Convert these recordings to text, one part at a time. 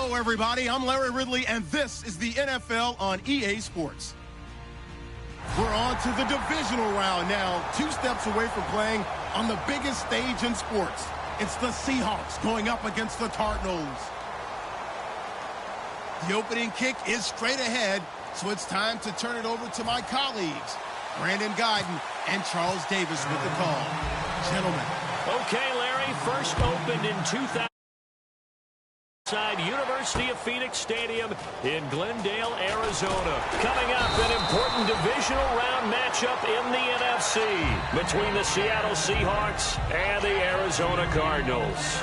Hello, everybody. I'm Larry Ridley, and this is the NFL on EA Sports. We're on to the divisional round now, 2 steps away from playing on the biggest stage in sports. It's the Seahawks going up against the Cardinals. The opening kick is straight ahead, so it's time to turn it over to my colleagues, Brandon Guyton and Charles Davis with the call. Gentlemen. Okay, Larry, first opened in 2000. University of Phoenix Stadium in Glendale, Arizona. Coming up, an important divisional round matchup in the NFC between the Seattle Seahawks and the Arizona Cardinals.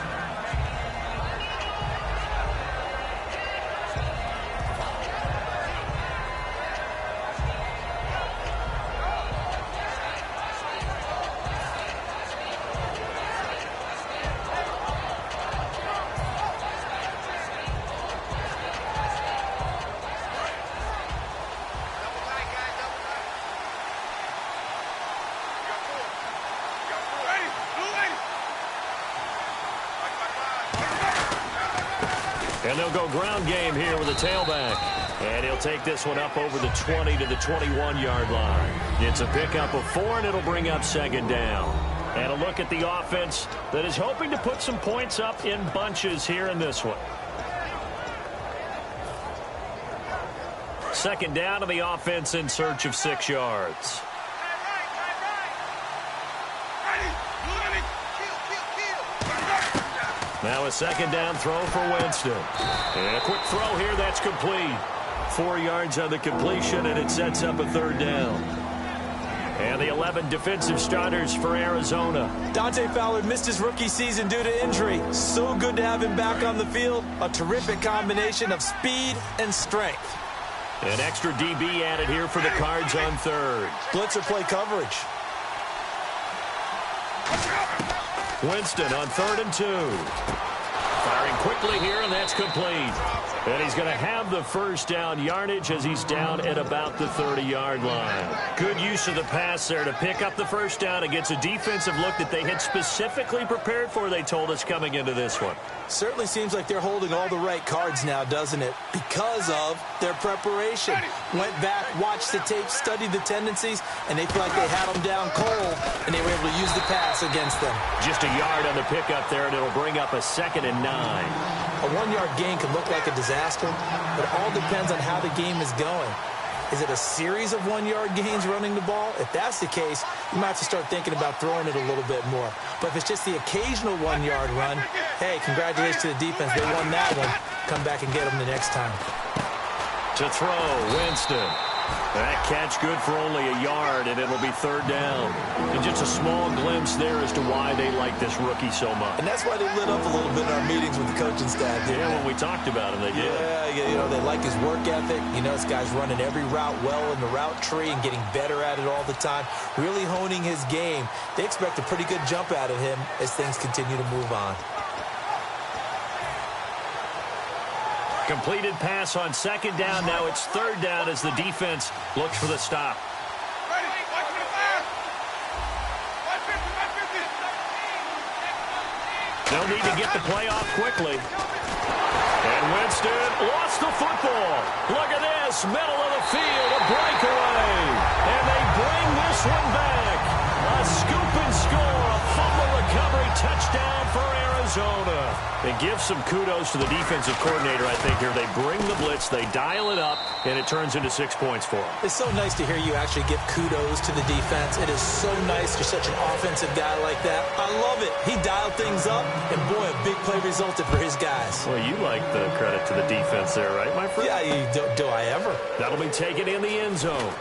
And they'll go ground game here with a tailback. And he'll take this one up over the 20 to the 21-yard line. It's a pickup of 4, and it'll bring up second down. And a look at the offense that is hoping to put some points up in bunches here in this one. Second down to the offense in search of 6 yards. Now a second down throw for Winston. And a quick throw here, that's complete. 4 yards on the completion, and it sets up a third down. And the 11 defensive starters for Arizona. Dante Fowler missed his rookie season due to injury. So good to have him back on the field. A terrific combination of speed and strength. An extra DB added here for the Cards on third. Blitzer play coverage. Winston on 3rd and 2. Firing quickly here, and that's complete. And he's going to have the first down yardage as he's down at about the 30-yard line. Good use of the pass there to pick up the first down against a defensive look that they had specifically prepared for, they told us, coming into this one. Certainly seems like they're holding all the right cards now, doesn't it? Because of their preparation. Went back, watched the tape, studied the tendencies, and they feel like they had them down cold, and they were able to use the pass against them. Just a yard on the pickup there, and it'll bring up a 2nd and 9. A 1-yard gain can look like a disaster, but it all depends on how the game is going. Is it a series of 1-yard gains running the ball? If that's the case, you might have to start thinking about throwing it a little bit more. But if it's just the occasional 1-yard run, hey, congratulations to the defense. They won that one. Come back and get them the next time. To throw, Winston. That catch good for only a yard, and it'll be 3rd down. And just a small glimpse there as to why they like this rookie so much. And that's why they lit up a little bit in our meetings with the coaching staff. Yeah, when we talked about him, they did. Yeah, you know, they like his work ethic. You know, this guy's running every route well in the route tree and getting better at it all the time, really honing his game. They expect a pretty good jump out of him as things continue to move on. Completed pass on 2nd down. Now it's 3rd down as the defense looks for the stop. They'll need to get the play off quickly. And Winston lost the football. Look at this, middle of the field, a breakaway. And they bring this one back. A scoop and score, a fumble recovery touchdown for Arizona. It gives some kudos to the defensive coordinator, I think, here. They bring the blitz, they dial it up, and it turns into 6 points for them. It's so nice to hear you actually give kudos to the defense. It is so nice you're such an offensive guy like that. I love it. He dialed things up, and boy, a big play resulted for his guys. Well, you like the credit to the defense there, right, my friend? Yeah, do I ever? That'll be taken in the end zone.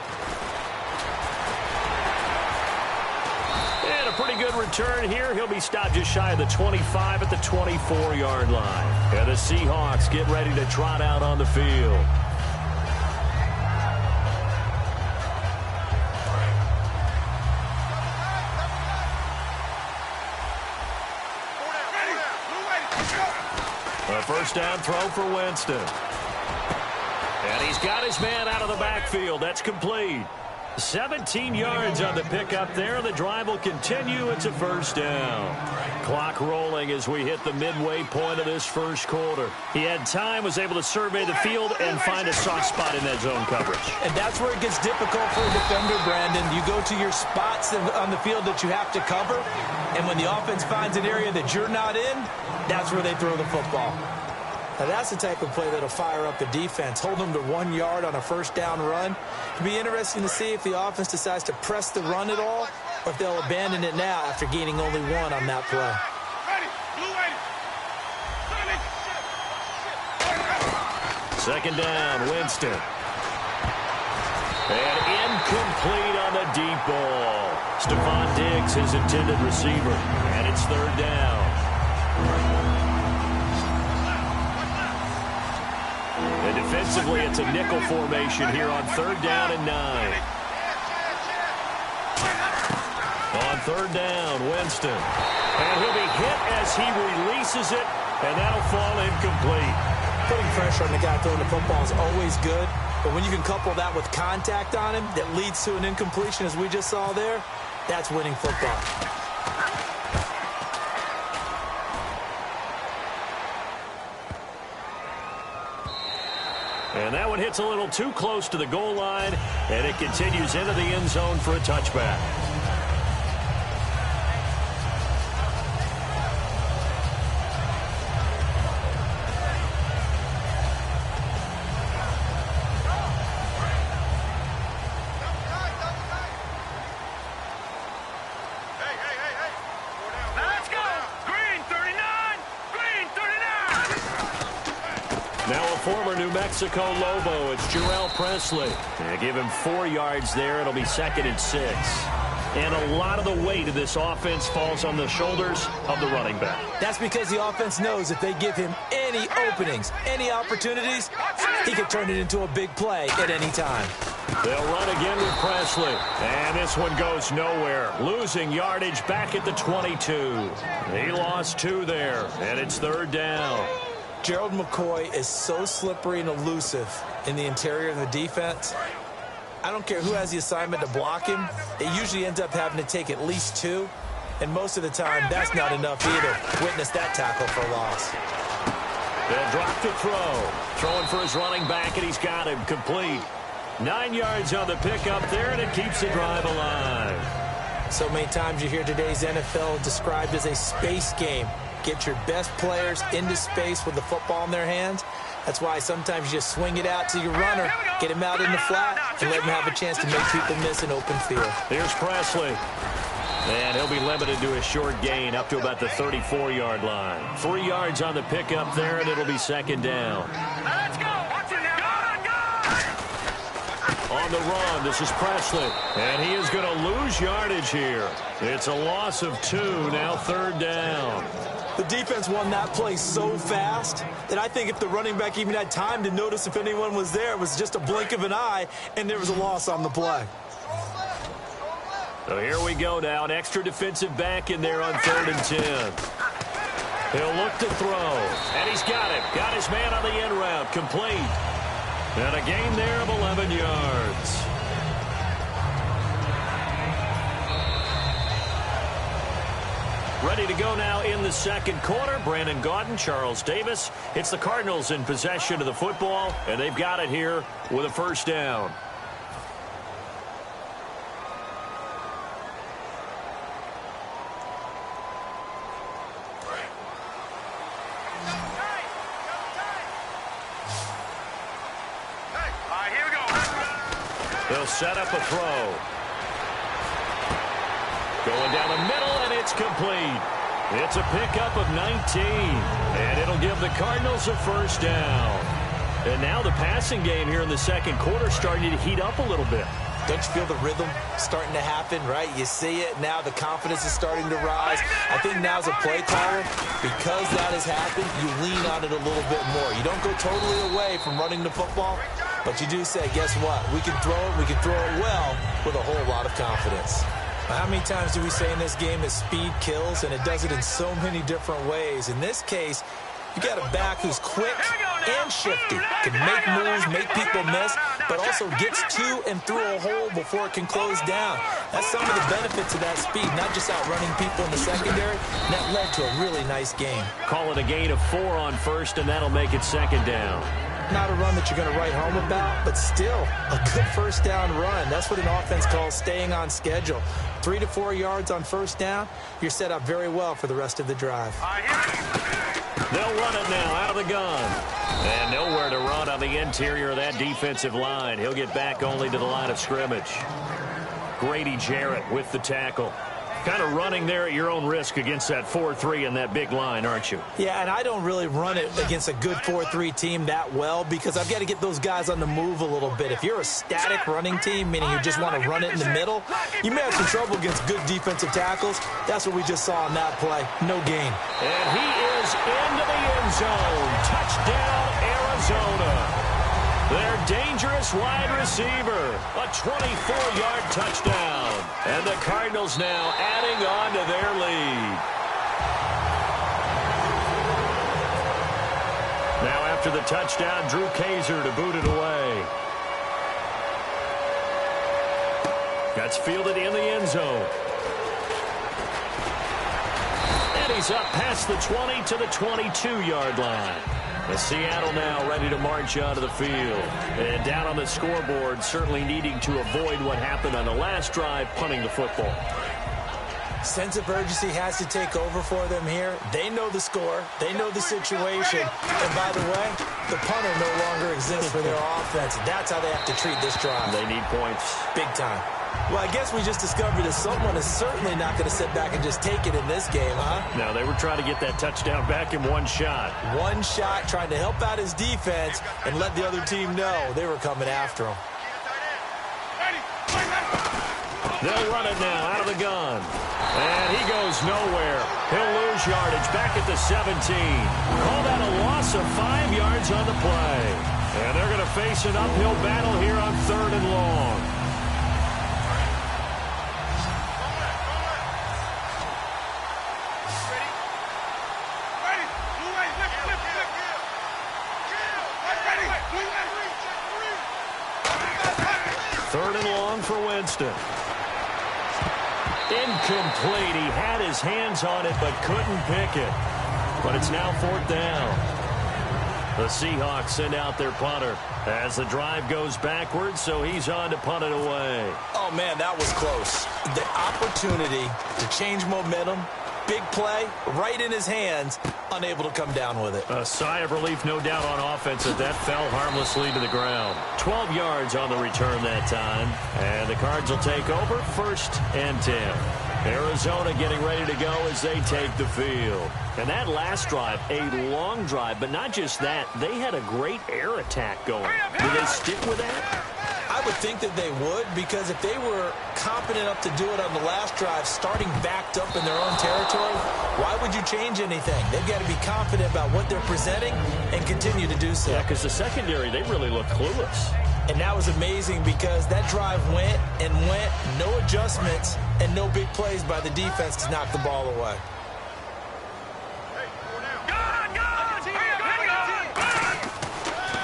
And a pretty good return here. He'll be stopped just shy of the 25 at the 24-yard line. And the Seahawks get ready to trot out on the field. A first down throw for Winston. And he's got his man out of the backfield. That's complete. 17 yards on the pickup there. The drive will continue. It's a first down. Clock rolling as we hit the midway point of this first quarter. He had time, was able to survey the field and find a soft spot in that zone coverage. And that's where it gets difficult for a defender, Brandon. You go to your spots on the field that you have to cover, and when the offense finds an area that you're not in, that's where they throw the football. Now, that's the type of play that'll fire up the defense. Hold them to 1 yard on a first down run. It'll be interesting to see if the offense decides to press the run at all, or if they'll abandon it now after gaining only 1 on that play. Second down, Winston. And incomplete on the deep ball. Stephon Diggs, his intended receiver. And it's third down. And defensively, it's a nickel formation here on third down and 9. On third down, Winston. And he'll be hit as he releases it, and that'll fall incomplete. Putting pressure on the guy throwing the football is always good, but when you can couple that with contact on him that leads to an incompletion, as we just saw there, that's winning football. And that one hits a little too close to the goal line, and it continues into the end zone for a touchback. Former New Mexico Lobo, it's Jarrell Presley. They give him 4 yards there. It'll be 2nd and 6. And a lot of the weight of this offense falls on the shoulders of the running back. That's because the offense knows if they give him any openings, any opportunities, he can turn it into a big play at any time. They'll run again with Presley. And this one goes nowhere. Losing yardage back at the 22. He lost 2 there, and it's third down. Gerald McCoy is so slippery and elusive in the interior of the defense. I don't care who has the assignment to block him. It usually ends up having to take at least 2. And most of the time, that's not enough either. Witness that tackle for loss. They'll drop the throw. Throwing for his running back, and he's got him complete. 9 yards on the pickup there, and it keeps the drive alive. So many times you hear today's NFL described as a space game. Get your best players into space with the football in their hands. That's why sometimes you just swing it out to your runner, get him out in the flat, and let him have a chance to make people miss an open field. Here's Presley. And he'll be limited to a short gain up to about the 34-yard line. 3 yards on the pickup there, and it'll be second down. Let's go. On the run, this is Presley. And he is going to lose yardage here. It's a loss of 2, now third down. The defense won that play so fast that I think if the running back even had time to notice if anyone was there, it was just a blink of an eye, and there was a loss on the play. So here we go now, an extra defensive back in there on 3rd and 10. He'll look to throw, and he's got it. Got his man on the end route, complete. And a gain there of 11 yards. Ready to go now in the second quarter. Brandon Gaudin, Charles Davis. It's the Cardinals in possession of the football, and they've got it here with a first down. They'll set up a throw. Going down the middle, and it's complete. It's a pickup of 19, and it'll give the Cardinals a first down. And now the passing game here in the second quarter starting to heat up a little bit. Don't you feel the rhythm starting to happen, right? You see it now. The confidence is starting to rise. I think now as a play caller, because that has happened, you lean on it a little bit more. You don't go totally away from running the football, but you do say, guess what? We can throw it. We can throw it well with a whole lot of confidence. How many times do we say in this game that speed kills, and it does it in so many different ways? In this case, You got a back who's quick and shifty, can make moves, make people miss, but also gets to and through a hole before it can close down. That's some of the benefits of that speed, not just outrunning people in the secondary. And that led to a really nice game. Call it a gain of 4 on first, and that'll make it second down. Not a run that you're going to write home about, but still a good first down run. That's what an offense calls staying on schedule. 3 to 4 yards on first down, you're set up very well for the rest of the drive. They'll run it now out of the gun. And nowhere to run on the interior of that defensive line. He'll get back only to the line of scrimmage. Grady Jarrett with the tackle. Kind of running there at your own risk against that 4-3 and that big line, aren't you? Yeah, and I don't really run it against a good 4-3 team that well because I've got to get those guys on the move a little bit. If you're a static running team, meaning you just want to run it in the middle, you may have some trouble against good defensive tackles. That's what we just saw on that play. No gain. And he is into the end zone. Touchdown, Arizona. Their dangerous wide receiver. A 24-yard touchdown. And the Cardinals now adding on to their lead. Now after the touchdown, Drew Kaiser to boot it away. That's fielded in the end zone. And he's up past the 20 to the 22-yard line. And Seattle now ready to march onto the field. And down on the scoreboard, certainly needing to avoid what happened on the last drive, punting the football. Sense of urgency has to take over for them here. They know the score. They know the situation. And by the way, the punter no longer exists for their offense. That's how they have to treat this drive. They need points. Big time. Well, I guess we just discovered that someone is certainly not going to sit back and just take it in this game, huh? No, they were trying to get that touchdown back in one shot. One shot, trying to help out his defense and let the other team know they were coming after him. They'll run it now out of the gun. And he goes nowhere. He'll lose yardage back at the 17. Call that a loss of 5 yards on the play. And they're going to face an uphill battle here on 3rd and long. Third and long for Winston. Incomplete. He had his hands on it but couldn't pick it. But it's now 4th down. The Seahawks send out their punter as the drive goes backwards, so he's on to punt it away. Oh, man, that was close. The opportunity to change momentum, big play, right in his hands, unable to come down with it. A sigh of relief, no doubt, on offense as that fell harmlessly to the ground. 12 yards on the return that time. And the Cards will take over 1st and 10. Arizona getting ready to go as they take the field. And that last drive, a long drive, but not just that. They had a great air attack going. Do they stick with that? I would think that they would, because if they were confident enough to do it on the last drive, starting backed up in their own territory, why would you change anything? They've got to be confident about what they're presenting and continue to do so. Yeah, because the secondary, they really looked clueless. And that was amazing because that drive went and went, no adjustments, and no big plays by the defense to knock the ball away.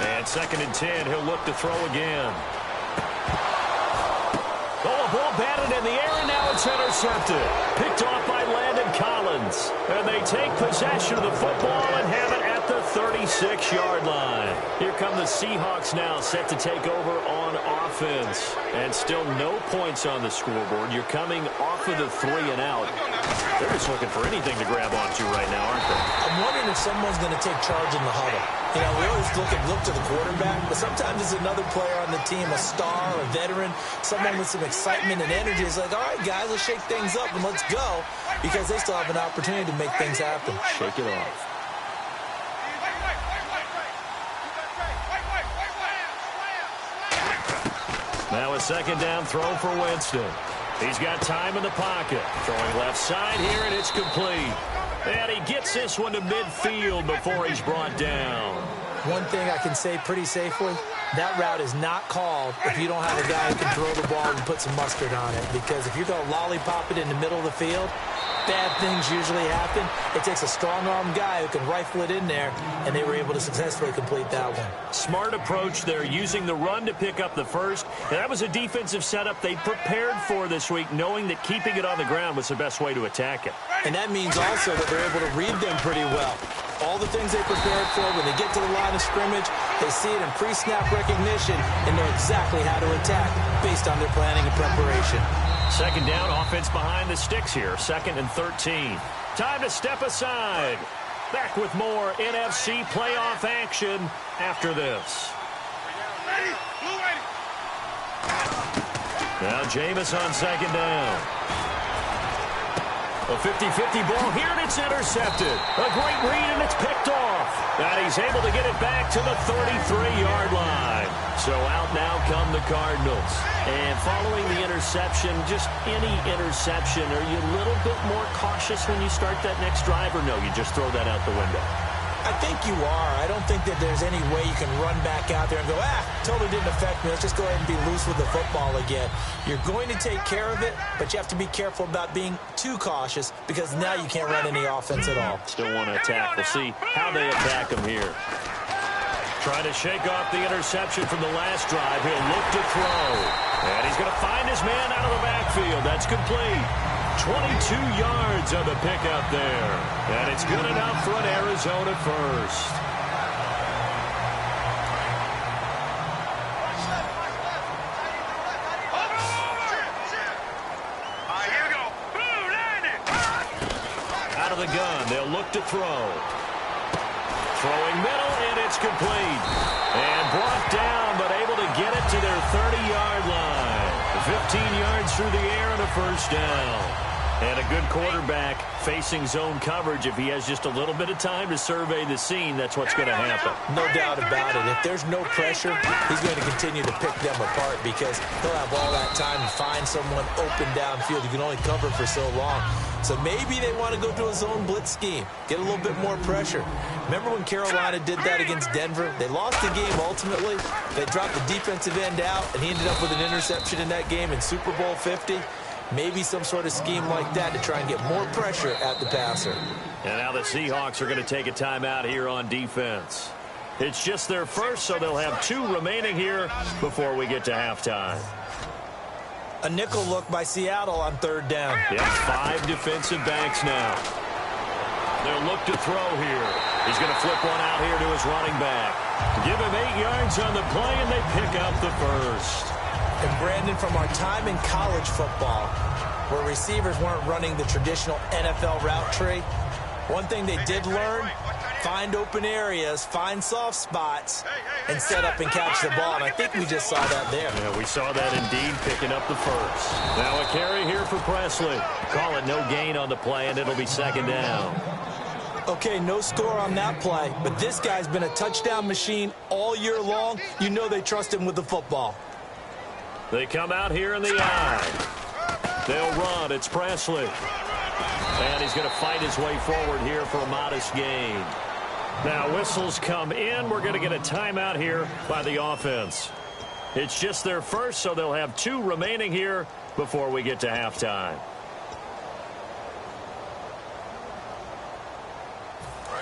And 2nd and 10, he'll look to throw again. Oh, a ball batted in the air, and now it's intercepted. Picked off by Landon Collins. And they take possession of the football and have it at the 36-yard line. Here come the Seahawks now, set to take over on offense. And still no points on the scoreboard. You're coming off of the 3 and out. They're just looking for anything to grab onto right now, aren't they? I'm wondering if someone's going to take charge in the huddle. You know, we always look to the quarterback, but sometimes it's another player on the team, a star, a veteran, someone with some excitement and energy. It's like, all right, guys, let's shake things up and let's go, because they still have an opportunity to make things happen. Shake it off. Now a 2nd down throw for Winston. He's got time in the pocket. Throwing left side here, and it's complete. And he gets this one to midfield before he's brought down. One thing I can say pretty safely, That route is not called if you don't have a guy who can throw the ball and put some mustard on it. Because if you're going to lollipop it in the middle of the field, bad things usually happen. It takes a strong-arm guy who can rifle it in there, and they were able to successfully complete that one. Smart approach there, using the run to pick up the first. And that was a defensive setup they prepared for this week, knowing that keeping it on the ground was the best way to attack it. And that means also that they're able to read them pretty well. All the things they prepared for, when they get to the line of scrimmage, they see it in pre-snap recognition and know exactly how to attack based on their planning and preparation. Second down, offense behind the sticks here. 2nd and 13. Time to step aside. Back with more NFC playoff action after this. Now Jameis on 2nd down. A 50-50 ball here, and it's intercepted. A great read, and it's picked off. And he's able to get it back to the 33-yard line. So out now come the Cardinals. And following the interception, just any interception, are you a little bit more cautious when you start that next drive, or no, you just throw that out the window? I think you are. I don't think that there's any way you can run back out there and go, totally didn't affect me. Let's just go ahead and be loose with the football again. You're going to take care of it, but you have to be careful about being too cautious because now you can't run any offense at all. Still want to attack. We'll see how they attack him here. Trying to shake off the interception from the last drive. He'll look to throw. And he's going to find his man out of the backfield. That's complete. 22 yards on the pickup there. And it's good enough for an Arizona first. Out of the gun, they'll look to throw. Throwing middle, and it's complete. And brought down, but able to get it to their 30-yard line. 15 yards through the air and a first down. And a good quarterback facing zone coverage. If he has just a little bit of time to survey the scene, that's what's going to happen. No doubt about it. If there's no pressure, he's going to continue to pick them apart because he'll have all that time to find someone open downfield. You can only cover for so long. So maybe they want to go to a zone blitz scheme, get a little bit more pressure. Remember when Carolina did that against Denver? They lost the game ultimately. They dropped the defensive end out, and he ended up with an interception in that game in Super Bowl 50. Maybe some sort of scheme like that to try and get more pressure at the passer. And now the Seahawks are going to take a timeout here on defense. It's just their first, so they'll have 2 remaining here before we get to halftime. A nickel look by Seattle on 3rd down. Yeah, 5 defensive backs now. They'll look to throw here. He's going to flip one out here to his running back. Give him 8 yards on the play, and they pick up the first. And Brandon, from our time in college football, where receivers weren't running the traditional NFL route tree, one thing they did learn, find open areas, find soft spots, and set up and catch the ball. And I think we just saw that there. Yeah, we saw that indeed, picking up the first. Now a carry here for Presley. Call it no gain on the play, and it'll be 2nd down. Okay, no score on that play, but this guy's been a touchdown machine all year long. You know they trust him with the football. They come out here in the eye. They'll run. It's Presley. And he's going to fight his way forward here for a modest gain. Now whistles come in. We're going to get a timeout here by the offense. It's just their first, so they'll have 2 remaining here before we get to halftime.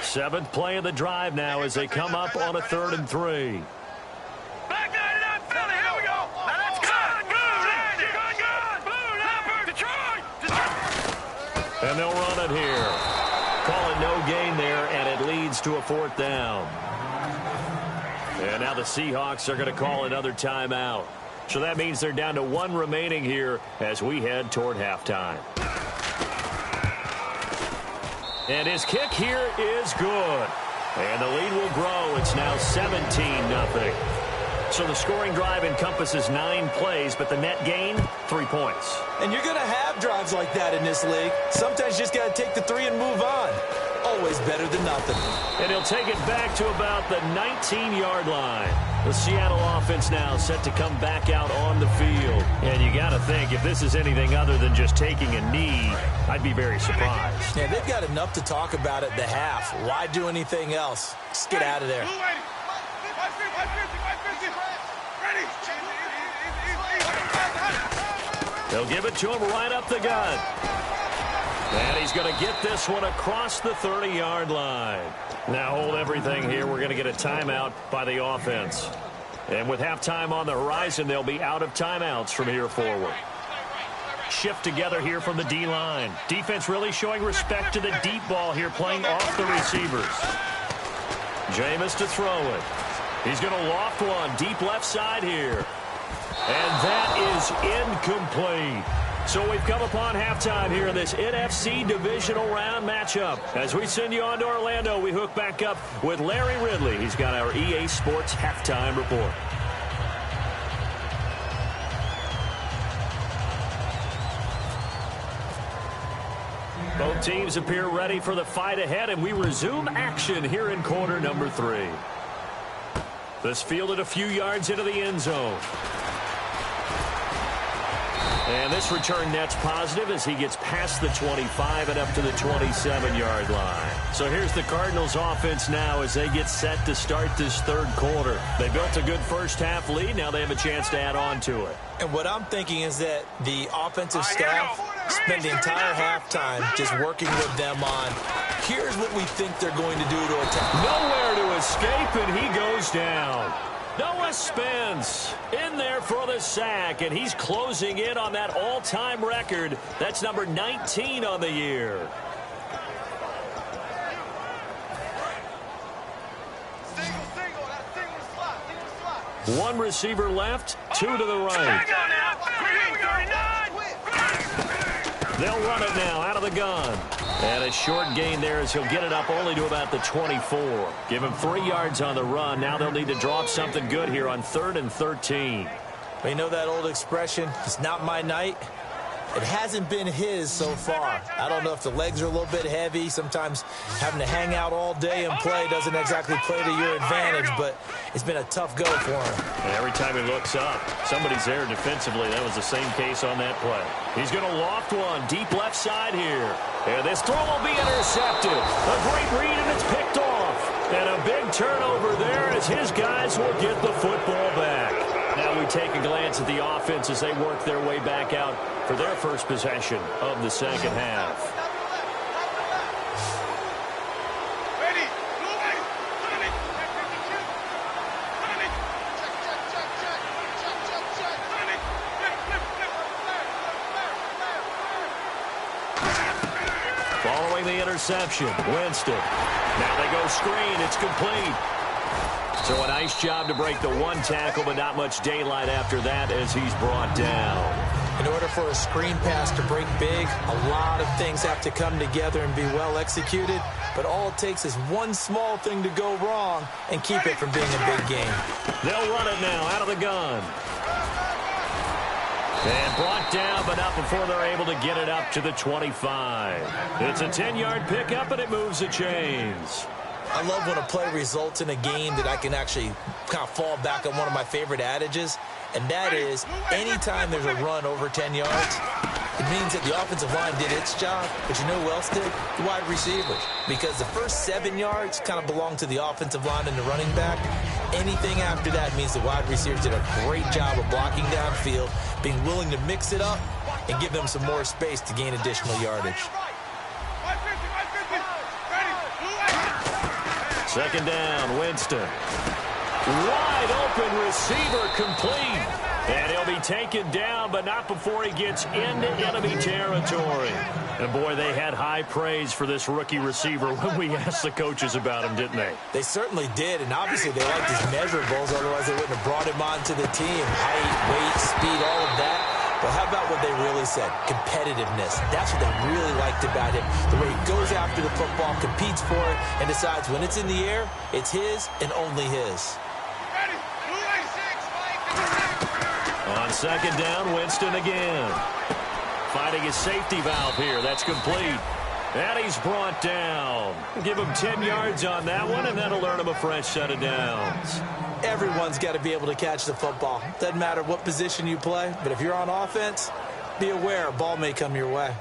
7th play of the drive now as they come up on a 3rd and 3. And they'll run it here. Call it no gain there, and it leads to a 4th down. And now the Seahawks are going to call another timeout. So that means they're down to 1 remaining here as we head toward halftime. And his kick here is good. And the lead will grow. It's now 17-0. So the scoring drive encompasses 9 plays, but the net gain, 3 points. And you're going to have drives like that in this league. Sometimes you just got to take the 3 and move on. Always better than nothing. And he'll take it back to about the 19-yard line. The Seattle offense now set to come back out on the field. And you got to think, if this is anything other than just taking a knee, I'd be very surprised. Yeah, they've got enough to talk about at the half. Why do anything else? Just get out of there. They'll give it to him right up the gut. And he's going to get this one across the 30-yard line. Now hold everything here. We're going to get a timeout by the offense. And with halftime on the horizon, they'll be out of timeouts from here forward. Shift together here from the D-line. Defense really showing respect to the deep ball here, playing off the receivers. Jameis to throw it. He's going to loft one deep left side here. And that is incomplete. So we've come upon halftime here in this NFC divisional round matchup. As we send you on to Orlando, we hook back up with Larry Ridley. He's got our EA Sports halftime report. Both teams appear ready for the fight ahead, and we resume action here in quarter number 3. This fielded a few yards into the end zone. And this return net's positive as he gets past the 25 and up to the 27-yard line. So here's the Cardinals offense now as they get set to start this third quarter. They built a good first-half lead. Now they have a chance to add on to it. And what I'm thinking is that the offensive staff spent the entire halftime just working with them on, here's what we think they're going to do to attack. Nowhere to escape, and he goes down. Noah Spence in there for the sack, and he's closing in on that all-time record. That's number 19 on the year. One receiver left, two to the right. They'll run it now out of the gun. And a short gain there as he'll get it up only to about the 24. Give him 3 yards on the run. Now they'll need to draw up something good here on 3rd and 13. We know that old expression, it's not my night. It hasn't been his so far. I don't know if the legs are a little bit heavy. Sometimes having to hang out all day and play doesn't exactly play to your advantage, but it's been a tough go for him. And every time he looks up, somebody's there defensively. That was the same case on that play. He's going to loft one deep left side here. And this throw will be intercepted. A great read, and it's picked off. And a big turnover there as his guys will get the football back. Now we take a glance at the offense as they work their way back out for their first possession of the second half. Following the interception, Winston. Now they go screen. It's complete. So a nice job to break the one tackle, but not much daylight after that as he's brought down. In order for a screen pass to break big, a lot of things have to come together and be well executed, but all it takes is one small thing to go wrong and keep it from being a big game. They'll run it now out of the gun. And brought down, but not before they're able to get it up to the 25. It's a 10-yard pickup, and it moves the chains. I love when a play results in a game that I can actually kind of fall back on one of my favorite adages, and that is anytime there's a run over 10 yards, it means that the offensive line did its job, but you know who else did? The wide receivers. Because the first 7 yards kind of belong to the offensive line and the running back. Anything after that means the wide receivers did a great job of blocking downfield, being willing to mix it up, and give them some more space to gain additional yardage. Second down, Winston. Wide open receiver complete. And he'll be taken down, but not before he gets into enemy territory. And boy, they had high praise for this rookie receiver when we asked the coaches about him, didn't they? They certainly did, and obviously they liked his measurables, otherwise they wouldn't have brought him onto the team. Height, weight, speed, all of that. But how about what they really said? Competitiveness. That's what they really liked about him. The way he goes after the football, competes for it, and decides when it's in the air, it's his and only his. On second down, Winston again. Finding his safety valve here. That's complete. And he's brought down. Give him 10 yards on that one, and that'll earn him a fresh set of downs. Everyone's got to be able to catch the football. Doesn't matter what position you play, but if you're on offense, be aware a ball may come your way.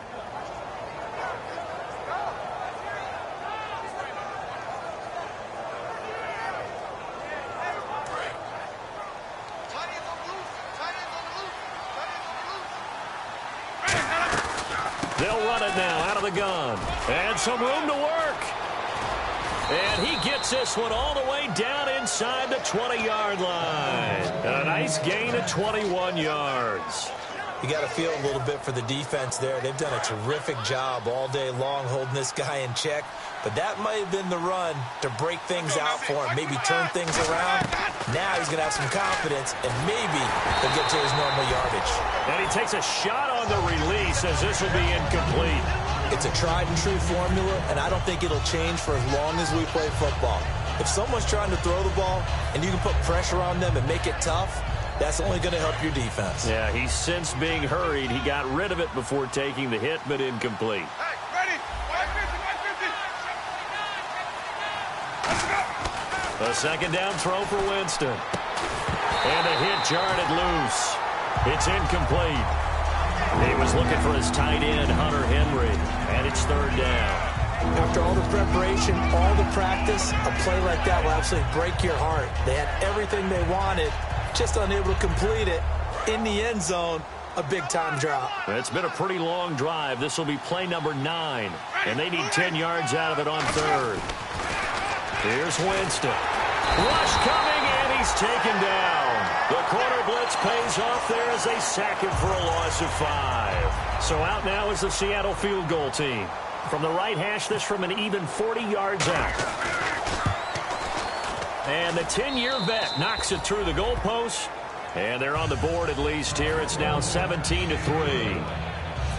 They'll run it now out of the gun. And some room to work. And he gets this one all the way down inside the 20-yard line. A nice gain of 21 yards. You got to feel a little bit for the defense there. They've done a terrific job all day long holding this guy in check. But that might have been the run to break things out for him, maybe turn things around. Now he's going to have some confidence, and maybe he'll get to his normal yardage. And he takes a shot on the release as this will be incomplete. It's a tried-and-true formula, and I don't think it'll change for as long as we play football. If someone's trying to throw the ball and you can put pressure on them and make it tough, that's only going to help your defense. Yeah, he's since being hurried. He got rid of it before taking the hit, but incomplete. A second down throw for Winston. And a hit jarred it loose. It's incomplete. He was looking for his tight end, Hunter Henry, and it's third down. After all the preparation, all the practice, a play like that will absolutely break your heart. They had everything they wanted, just unable to complete it. In the end zone, a big-time drop. It's been a pretty long drive. This will be play number 9, and they need 10 yards out of it on third. Here's Winston. Rush coming, and he's taken down. The corner blitz pays off there as they sack him for a loss of 5. So out now is the Seattle field goal team. From the right hash, this from an even 40 yards out. And the 10-year vet knocks it through the goalpost. And they're on the board at least here. It's now 17-3.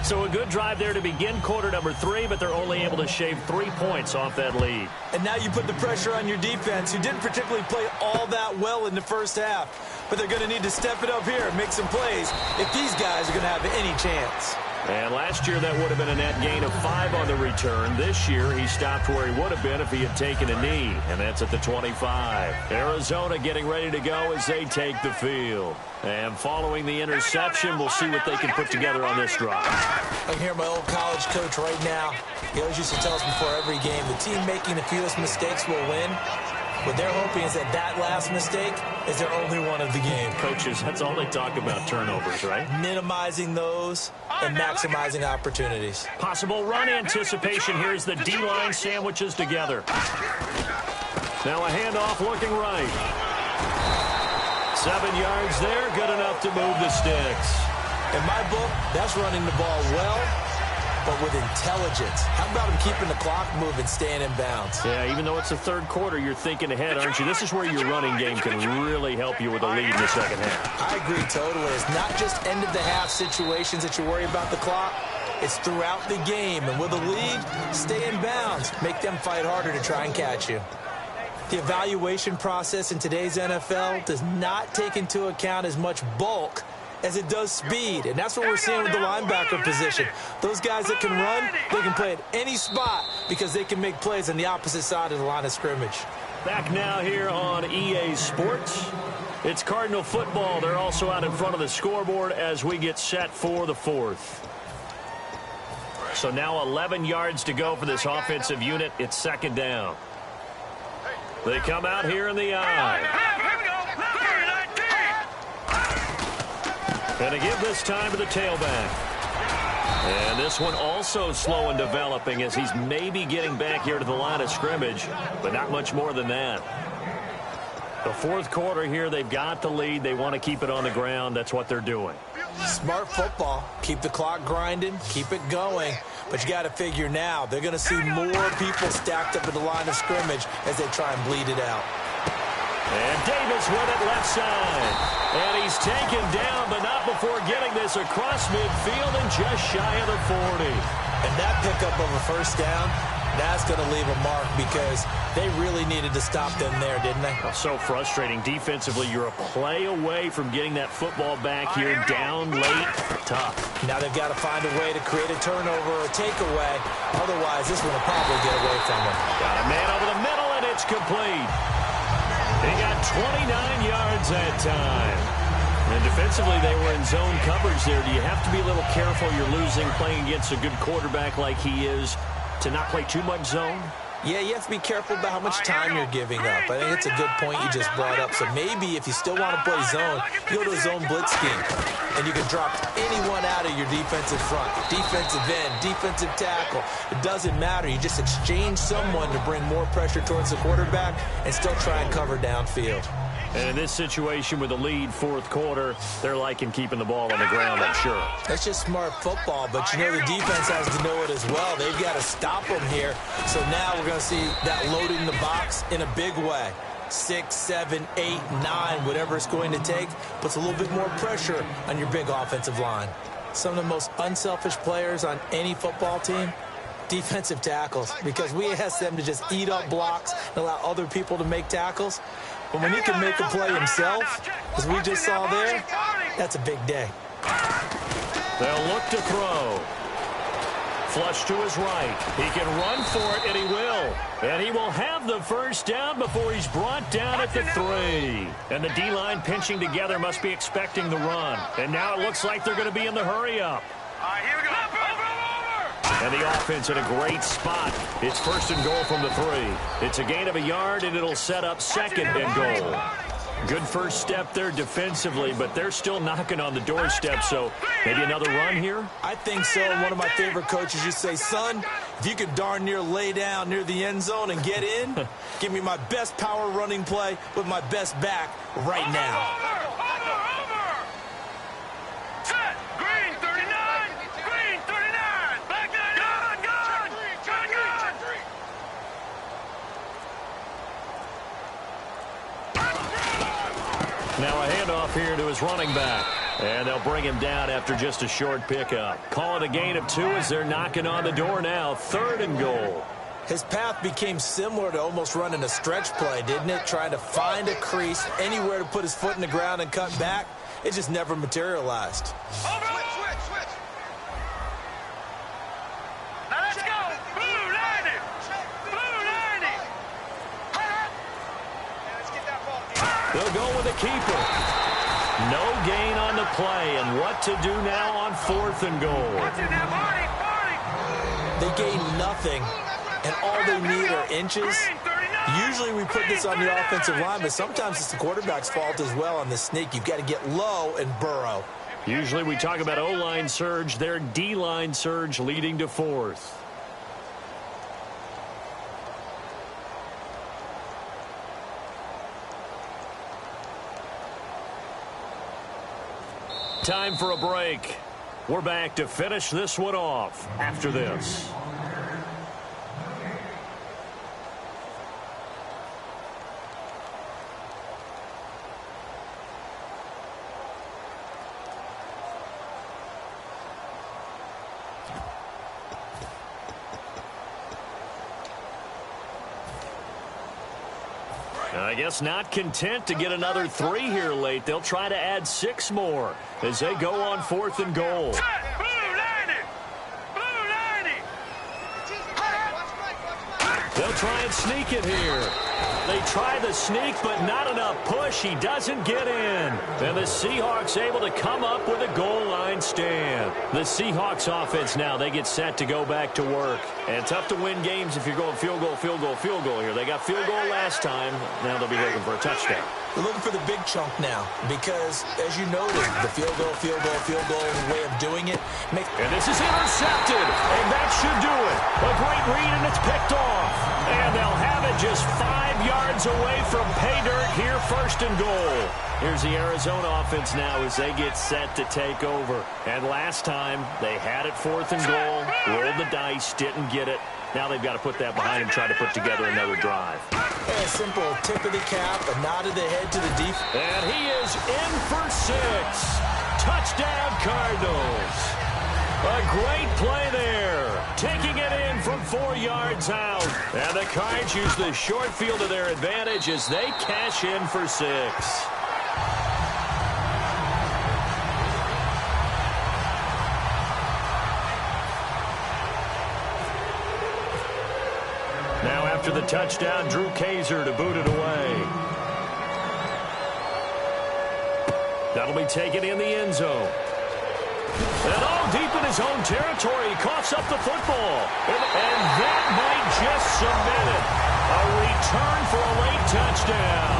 So a good drive there to begin quarter number 3, but they're only able to shave 3 points off that lead. And now you put the pressure on your defense, who didn't particularly play all that well in the first half. But they're going to need to step it up here and make some plays if these guys are going to have any chance. And last year, that would have been a net gain of 5 on the return. This year, he stopped where he would have been if he had taken a knee, and that's at the 25. Arizona getting ready to go as they take the field. And following the interception, we'll see what they can put together on this drive. I can hear my old college coach right now. He always used to tell us before every game, the team making the fewest mistakes will win. What they're hoping is that that last mistake is their only one of the game. Coaches, that's all they talk about, turnovers, right? Minimizing those and maximizing opportunities. Possible run anticipation. Here's the D-line sandwiches together. Now a handoff looking right. 7 yards there, good enough to move the sticks. In my book, that's running the ball well, but with intelligence. How about him keeping the clock moving, staying in bounds? Yeah, even though it's the third quarter, you're thinking ahead, aren't you? This is where your running game can really help you with a lead in the second half. I agree totally. It's not just end-of-the-half situations that you worry about the clock. It's throughout the game. And with a lead, stay in bounds. Make them fight harder to try and catch you. The evaluation process in today's NFL does not take into account as much bulk as it does speed, and that's what we're seeing with the linebacker position. Those guys that can run, they can play at any spot because they can make plays on the opposite side of the line of scrimmage. Back now here on EA Sports. It's Cardinal football. They're also out in front of the scoreboard as we get set for the fourth. So now 11 yards to go for this offensive unit. It's second down. They come out here in the eye. Going to give this time to the tailback. And this one also slow in developing as he's maybe getting back here to the line of scrimmage, but not much more than that. The fourth quarter here, they've got the lead. They want to keep it on the ground. That's what they're doing. Smart football. Keep the clock grinding. Keep it going. But you got to figure now, they're going to see more people stacked up at the line of scrimmage as they try and bleed it out. And Davis with it left side. And he's taken down, but not before getting this across midfield and just shy of the 40. And that pickup of a first down, that's going to leave a mark because they really needed to stop them there, didn't they? Oh, so frustrating. Defensively, you're a play away from getting that football back here down late. Tough. Now they've got to find a way to create a turnover or a takeaway. Otherwise, this one will probably get away from them. Got a man over the middle, and it's complete. He got 29 yards that time. And defensively, they were in zone coverage there. Do you have to be a little careful? You're losing playing against a good quarterback like he is to not play too much zone? Yeah, you have to be careful about how much time you're giving up. I think it's a good point you just brought up. So maybe if you still want to play zone, you go to a zone blitz scheme. And you can drop anyone out of your defensive front. Defensive end, defensive tackle. It doesn't matter. You just exchange someone to bring more pressure towards the quarterback and still try and cover downfield. And in this situation with the lead fourth quarter, they're liking keeping the ball on the ground, I'm sure. That's just smart football, but you know the defense has to know it as well. They've got to stop them here. So now we're going to see that loading the box in a big way. 6, 7, 8, 9, whatever it's going to take, puts a little bit more pressure on your big offensive line. Some of the most unselfish players on any football team, defensive tackles, because we ask them to just eat up blocks and allow other people to make tackles. But when he can make a play himself, as we just saw there, that's a big day. They'll look to throw. Flush to his right. He can run for it, and he will. And he will have the first down before he's brought down at the 3. And the D-line pinching together must be expecting the run. And now it looks like they're going to be in the hurry-up. All right, here we go. And the offense in a great spot. It's first and goal from the 3. It's a gain of a yard, and it'll set up second and goal. Good first step there defensively, but they're still knocking on the doorstep, so maybe another run here? I think so. One of my favorite coaches used to say, son, if you could darn near lay down near the end zone and get in, give me my best power running play with my best back right now. Now a handoff here to his running back. And they'll bring him down after just a short pickup. Call it a gain of 2 as they're knocking on the door now. 3rd and goal. His path became similar to almost running a stretch play, didn't it? Trying to find a crease, anywhere to put his foot in the ground and cut back. It just never materialized. Switch. Now let's go. Blue 90. Blue 90. Let's get that ball. They'll go with the keeper. No gain on the play, and what to do now on 4th and goal. What's in that body? They gain nothing, and all they need are inches. Usually we put this on the offensive line, but sometimes it's the quarterback's fault as well on the sneak. You've got to get low and burrow. Usually we talk about O-line surge, their D-line surge leading to 4th. Time for a break. We're back to finish this one off after this. I guess not content to get another 3 here late. They'll try to add 6 more as they go on 4th and goal. They'll try and sneak it here. They try the sneak, but not enough push. He doesn't get in. And the Seahawks able to come up with a goal line stand. The Seahawks offense now, they get set to go back to work. And tough to win games if you're going field goal here. They got field goal last time. Now they'll be looking for a touchdown. They're looking for the big chunk now because, as you noted, the field goal way of doing it. And this is intercepted, and that should do it. A great read, and it's picked off. And they'll have it just 5 yards away from pay dirt here, 1st and goal. Here's the Arizona offense now as they get set to take over. And last time, they had it 4th and goal, rolled the dice, didn't get it. Now they've got to put that behind and try to put together another drive. A simple tip of the cap, a nod of the head to the defense. And he is in for 6. Touchdown, Cardinals. A great play there. Taking it in from 4 yards out. And the Cards use the short field to their advantage as they cash in for 6. Now after the touchdown, Drew Kaiser to boot it away. That'll be taken in the end zone. And all deep in his own territory, he coughs up the football. And that might just submitted. A return for a late touchdown.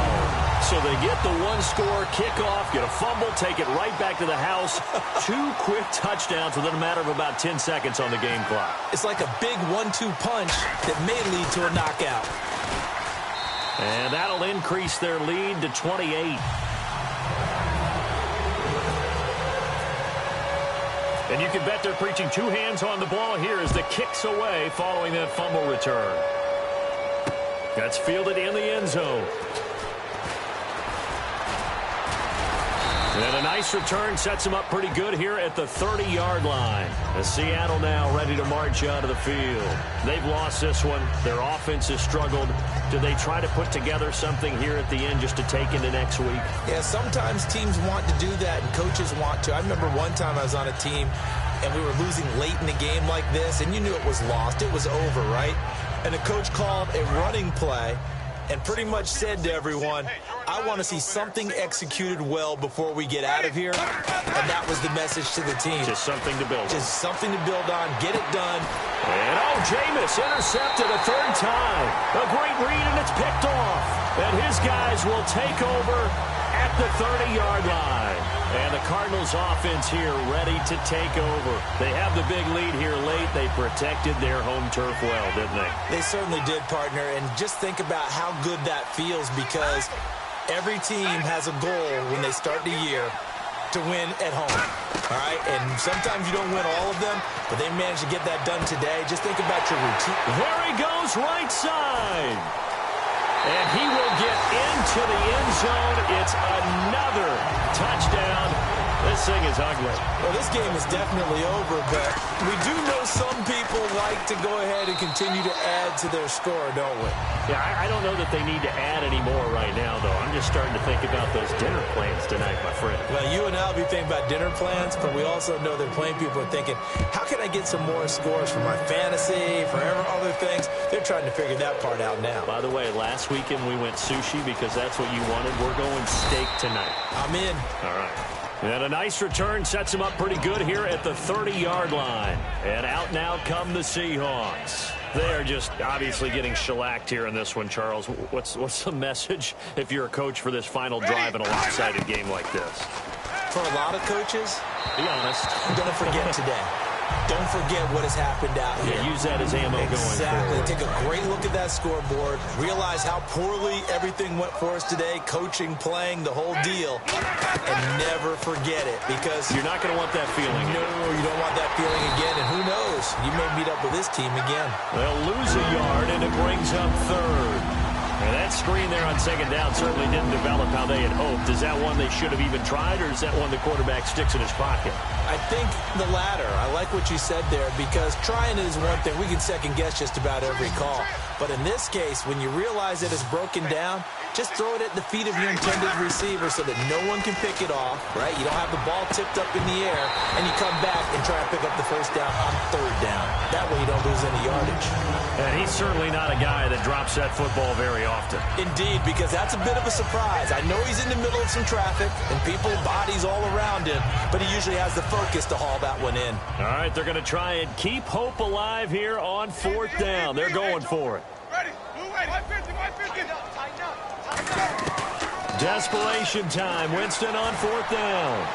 So they get the one-score kickoff, get a fumble, take it right back to the house. 2 quick touchdowns within a matter of about 10 seconds on the game clock. It's like a big 1-2 punch that may lead to a knockout. And that'll increase their lead to 28. And you can bet they're preaching 2 hands on the ball here as the kick's away following that fumble return. That's fielded in the end zone. And a nice return sets him up pretty good here at the 30-yard line. As Seattle now ready to march out of the field. They've lost this one. Their offense has struggled. Do they try to put together something here at the end just to take into next week? Yeah, sometimes teams want to do that and coaches want to. I remember one time I was on a team and we were losing late in the game like this, and you knew it was lost. It was over, right? And the coach called a running play and pretty much said to everyone, I want to see something executed well before we get out of here. And that was the message to the team. Just something to build on. Just something to build on. Get it done. And, Jameis intercepted a 3rd time. A great read, and it's picked off. And his guys will take over at the 30-yard line. And the Cardinals offense here ready to take over. They have the big lead here late. They protected their home turf well, didn't they? They certainly did, partner. And just think about how good that feels, because every team has a goal when they start the year to win at home. All right? And sometimes you don't win all of them, but they managed to get that done today. Just think about your routine. There he goes, right side. And he will get into the end zone. It's another touchdown. This thing is ugly. Well, this game is definitely over, but we do know some people like to go ahead and continue to add to their score, don't we? Yeah, I don't know that they need to add any more right now, though. I'm just starting to think about those dinner plans tonight, my friend. Well, you and I will be thinking about dinner plans, but we also know that plenty of people are thinking, how can I get some more scores for my fantasy, for other things? They're trying to figure that part out now. By the way, last weekend we went sushi because that's what you wanted. We're going steak tonight. I'm in. All right. And a nice return sets him up pretty good here at the 30-yard line. And out now come the Seahawks. They are just obviously getting shellacked here in this one, Charles. What's the message if you're a coach for this final drive in a lopsided game like this? For a lot of coaches, be honest, don't forget today. Don't forget what has happened out here. Yeah, use that as ammo going forward. Take a great look at that scoreboard. Realize how poorly everything went for us today. Coaching, playing, the whole deal. And never forget it, because you're not going to want that feeling. No, you don't want that feeling again. And who knows? You may meet up with this team again. They'll lose a yard, and it brings up 3rd. And that screen there on 2nd down certainly didn't develop how they had hoped. Is that one they should have even tried, or is that one the quarterback sticks in his pocket? I think the latter. I like what you said there, because trying it is one thing. We can second-guess just about every call. But in this case, when you realize that it's broken down, just throw it at the feet of your intended receiver so that no one can pick it off, right? You don't have the ball tipped up in the air, and you come back and try to pick up the 1st down on 3rd down. That way you don't lose any yardage. And he's certainly not a guy that drops that football very often. Indeed, because that's a bit of a surprise. I know he's in the middle of some traffic and people, bodies all around him, but he usually has the focus to haul that one in. All right, they're going to try and keep hope alive here on 4th down. They're going for it. Ready. Move ready. 150. Desperation time. Winston on 4th down.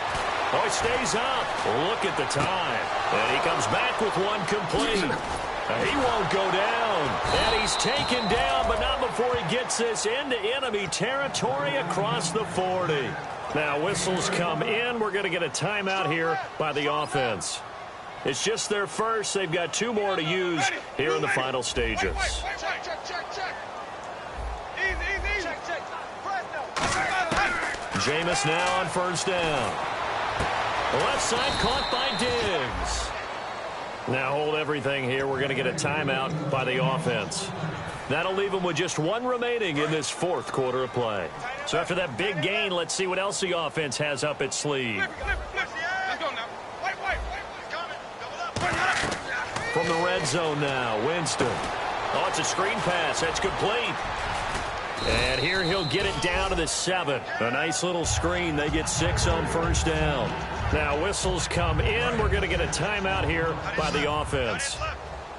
Oh, he stays up. Look at the time. And he comes back with one complete. He won't go down. And he's taken down, but not before he gets this into enemy territory across the 40. Now, whistles come in. We're going to get a timeout here by the offense. It's just their first. They've got 2 more to use here in the final stages. Check. Easy. Check. Jameis now on 1st down. Left side caught by Diggs. Now hold everything here. We're going to get a timeout by the offense. That'll leave them with just 1 remaining in this 4th quarter of play. So after that big gain, let's see what else the offense has up its sleeve. Let's go now. From the red zone now, Winston. Oh, it's a screen pass. That's complete. And here he'll get it down to the 7. A nice little screen. They get 6 on 1st down. Now whistles come in. We're going to get a timeout here by the offense.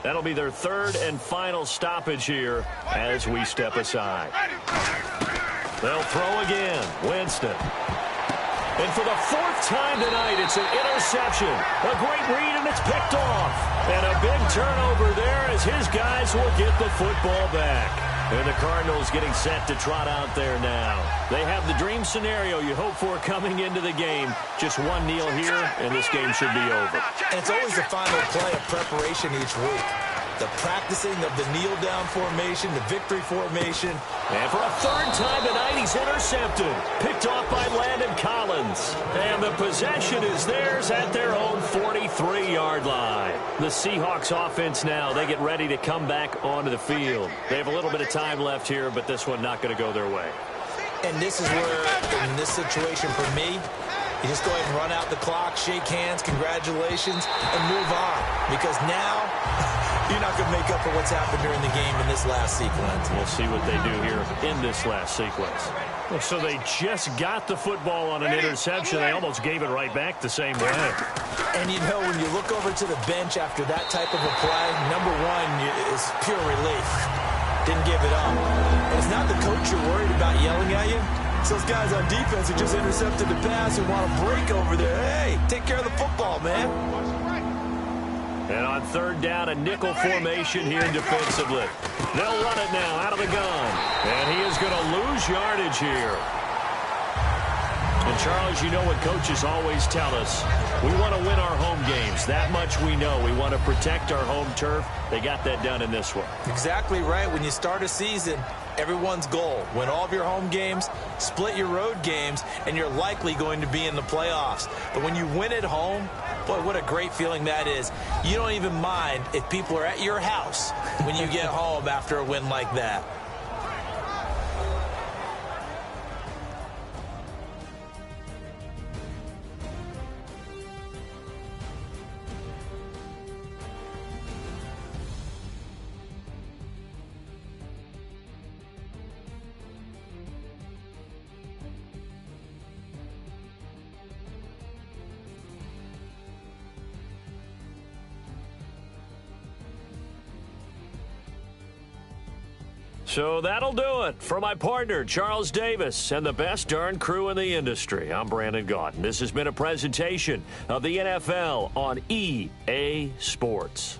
That'll be their third and final stoppage here as we step aside. They'll throw again. Winston. And for the fourth time tonight, it's an interception. A great read, and it's picked off. And a big turnover there as his guys will get the football back. And the Cardinals getting set to trot out there now. They have the dream scenario you hope for coming into the game. Just one kneel here, and this game should be over. And it's always the final play of preparation each week. The practicing of the kneel-down formation, the victory formation. And for a third time tonight, he's intercepted. Picked off by Landon Collins. And the possession is theirs at their own 43-yard line. The Seahawks offense now, they get ready to come back onto the field. They have a little bit of time left here, but this one not going to go their way. And this is where, in this situation for me, you just go ahead and run out the clock, shake hands, congratulations, and move on. Because now, you're not going to make up for what's happened during the game in this last sequence. We'll see what they do here in this last sequence. So they just got the football on an interception. They almost gave it right back the same way. And you know, when you look over to the bench after that type of a play, number one is pure relief. Didn't give it up. And it's not the coach you're worried about yelling at you. It's those guys on defense who just intercepted the pass and want to break over there. Hey, take care of the football, man. And on third down, a nickel formation here defensively. They'll run it now out of the gun. And he is going to lose yardage here. And, Charles, you know what coaches always tell us. We want to win our home games. That much we know. We want to protect our home turf. They got that done in this one. Exactly right. When you start a season, everyone's goal, win all of your home games, split your road games, and you're likely going to be in the playoffs. But when you win at home, boy, what a great feeling that is. You don't even mind if people are at your house when you get home after a win like that. So that'll do it for my partner, Charles Davis, and the best darn crew in the industry. I'm Brandon Gaunt. This has been a presentation of the NFL on EA Sports.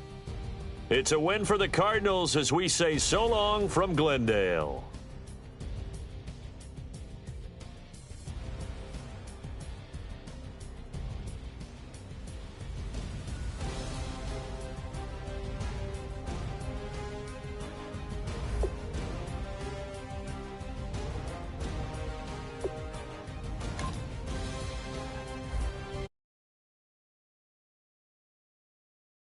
It's a win for the Cardinals as we say so long from Glendale.